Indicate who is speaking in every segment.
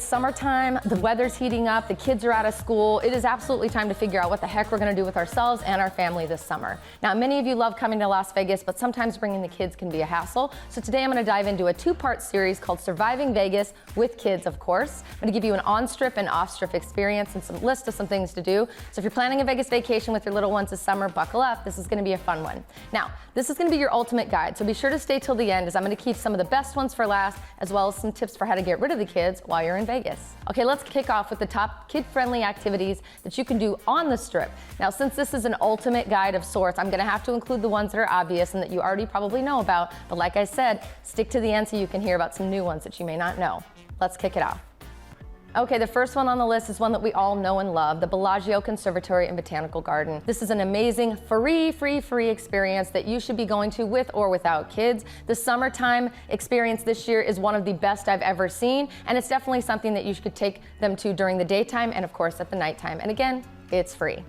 Speaker 1: it's summertime, the weather's heating up, the kids are out of school. It is absolutely time to figure out what the heck we're gonna do with ourselves and our family this summer. Now, many of you love coming to Las Vegas, but sometimes bringing the kids can be a hassle. So today I'm gonna dive into a two-part series called Surviving Vegas with Kids, of course. I'm gonna give you an on-strip and off-strip experience and some list of some things to do. So if you're planning a Vegas vacation with your little ones this summer, buckle up. This is gonna be a fun one. Now, this is gonna be your ultimate guide, so be sure to stay till the end as I'm gonna keep some of the best ones for last, as well as some tips for how to get rid of the kids while you're in Vegas. Okay, let's kick off with the top kid-friendly activities that you can do on the Strip. Now, since this is an ultimate guide of sorts, I'm gonna have to include the ones that are obvious and that you already probably know about, but like I said, stick to the end so you can hear about some new ones that you may not know. Let's kick it off. Okay, the first one on the list is one that we all know and love, the Bellagio Conservatory and Botanical Garden. This is an amazing free experience that you should be going to with or without kids. The summertime experience this year is one of the best I've ever seen, and it's definitely something that you should take them to during the daytime and of course at the nighttime. And again, it's free.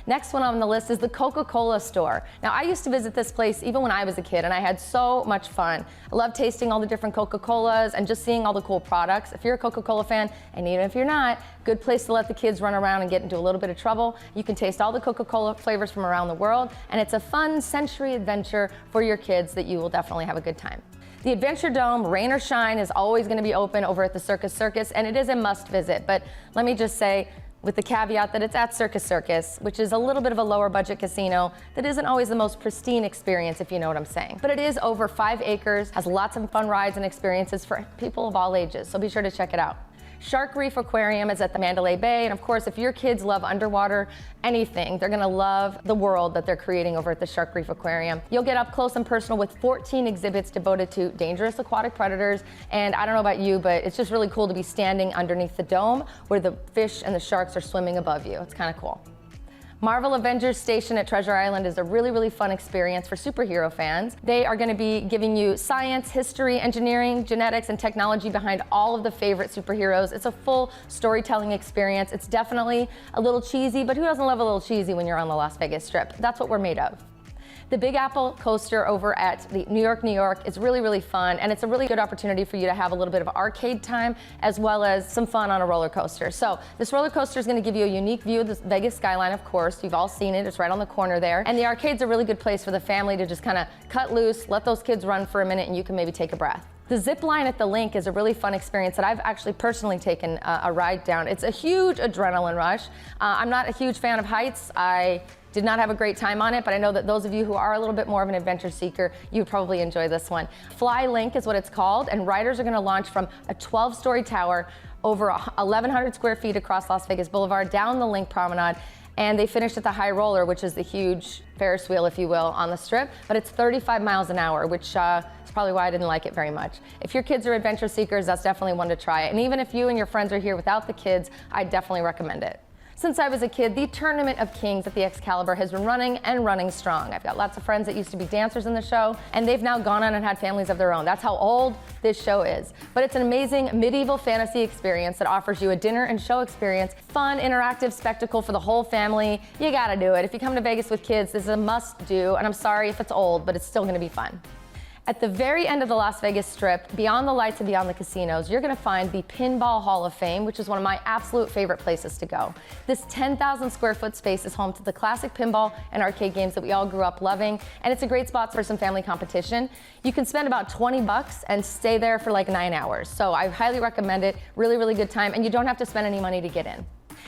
Speaker 1: Next one on the list is the Coca-Cola store. Now, I used to visit this place even when I was a kid, and I had so much fun. I love tasting all the different Coca-Colas and just seeing all the cool products. If you're a Coca-Cola fan, and even if you're not, good place to let the kids run around and get into a little bit of trouble. You can taste all the Coca-Cola flavors from around the world, and it's a fun sensory adventure for your kids that you will definitely have a good time. The Adventure Dome, rain or shine, is always going to be open over at the Circus, and it is a must visit. But let me just say, with the caveat that it's at Circus, which is a little bit of a lower budget casino that isn't always the most pristine experience, if you know what I'm saying. But it is over 5 acres, has lots of fun rides and experiences for people of all ages, so be sure to check it out. Reef Aquarium is at the Mandalay Bay, and of course, if your kids love underwater anything, they're gonna love the world that they're creating over at the Reef Aquarium. You'll get up close and personal with 14 exhibits devoted to dangerous aquatic predators, and I don't know about you, but it's just really cool to be standing underneath the dome where the fish and the sharks are swimming above you. It's kind of cool. Marvel Avengers Station at Treasure Island is a really fun experience for superhero fans. They are going to be giving you science, history, engineering, genetics, and technology behind all of the favorite superheroes. It's a full storytelling experience. It's definitely a little cheesy, but who doesn't love a little cheesy when you're on the Las Vegas Strip? That's what we're made of. The Big Apple coaster over at the New York is really fun, and it's a really good opportunity for you to have a little bit of arcade time as well as some fun on a roller coaster. So this roller coaster is going to give you a unique view of the Vegas skyline, of course. You've all seen it. It's right on the corner there. And the arcade's a really good place for the family to just kind of cut loose, let those kids run for a minute, and you can maybe take a breath. The zip line at the Link is a really fun experience that I've actually personally taken a ride down. It's a huge adrenaline rush. I'm not a huge fan of heights. I did not have a great time on it, but I know that those of you who are a little bit more of an adventure seeker, you would probably enjoy this one. Fly Link is what it's called, and riders are going to launch from a 12-story tower over 1,100 square feet across Las Vegas Boulevard down the Link Promenade, and they finished at the High Roller, which is the huge Ferris wheel, if you will, on the Strip, but it's 35 miles an hour, which is probably why I didn't like it very much. If your kids are adventure seekers, that's definitely one to try, and even if you and your friends are here without the kids, I definitely recommend it. Since I was a kid, the Tournament of Kings at the Excalibur has been running and running strong. I've got lots of friends that used to be dancers in the show, and they've now gone on and had families of their own. That's how old this show is. But it's an amazing medieval fantasy experience that offers you a dinner and show experience, fun, interactive spectacle for the whole family. You gotta do it. If you come to Vegas with kids, this is a must-do, and I'm sorry if it's old, but it's still gonna be fun. At the very end of the Las Vegas Strip, beyond the lights and beyond the casinos, you're gonna find the Pinball Hall of Fame, which is one of my absolute favorite places to go. This 10,000 square foot space is home to the classic pinball and arcade games that we all grew up loving, and it's a great spot for some family competition. You can spend about 20 bucks and stay there for like 9 hours. So I highly recommend it. Really good time, and you don't have to spend any money to get in.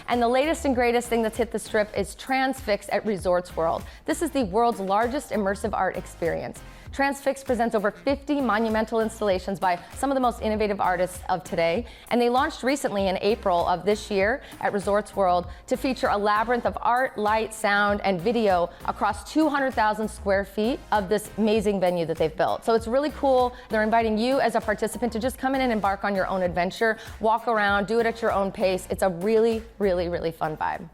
Speaker 1: And the latest and greatest thing that's hit the Strip is Transfix at Resorts World. This is the world's largest immersive art experience. Transfix presents over 50 monumental installations by some of the most innovative artists of today, and they launched recently in April of this year at Resorts World to feature a labyrinth of art, light, sound, and video across 200,000 square feet of this amazing venue that they've built. So it's really cool. They're inviting you as a participant to just come in and embark on your own adventure, walk around, do it at your own pace. It's a really fun vibe.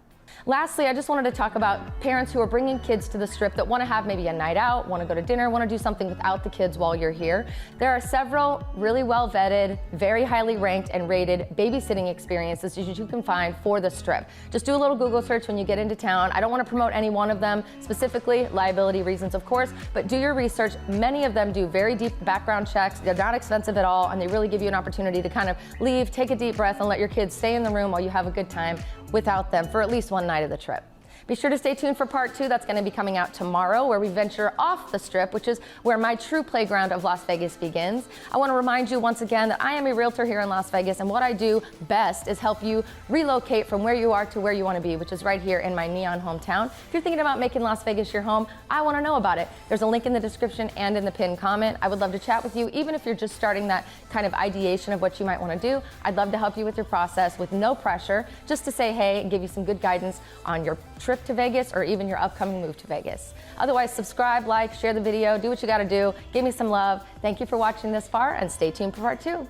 Speaker 1: Lastly, I just wanted to talk about parents who are bringing kids to the Strip that want to have maybe a night out, want to go to dinner, want to do something without the kids while you're here. There are several really well vetted, very highly ranked and rated babysitting experiences that you can find for the Strip. Just do a little Google search when you get into town. I don't want to promote any one of them, specifically liability reasons, of course, but do your research. Many of them do very deep background checks. They're not expensive at all, and they really give you an opportunity to kind of leave, take a deep breath, and let your kids stay in the room while you have a good time without them for at least one night of the trip. Be sure to stay tuned for part 2. That's going to be coming out tomorrow, where we venture off the Strip, which is where my true playground of Las Vegas begins. I want to remind you once again that I am a realtor here in Las Vegas, and what I do best is help you relocate from where you are to where you want to be, which is right here in my neon hometown. If you're thinking about making Las Vegas your home, I want to know about it. There's a link in the description and in the pinned comment. I would love to chat with you, even if you're just starting that kind of ideation of what you might want to do. I'd love to help you with your process with no pressure, just to say hey and give you some good guidance on your trip to Vegas or even your upcoming move to Vegas. Otherwise, subscribe, like, share the video, do what you got to do. Give me some love. Thank you for watching this far, and stay tuned for part 2.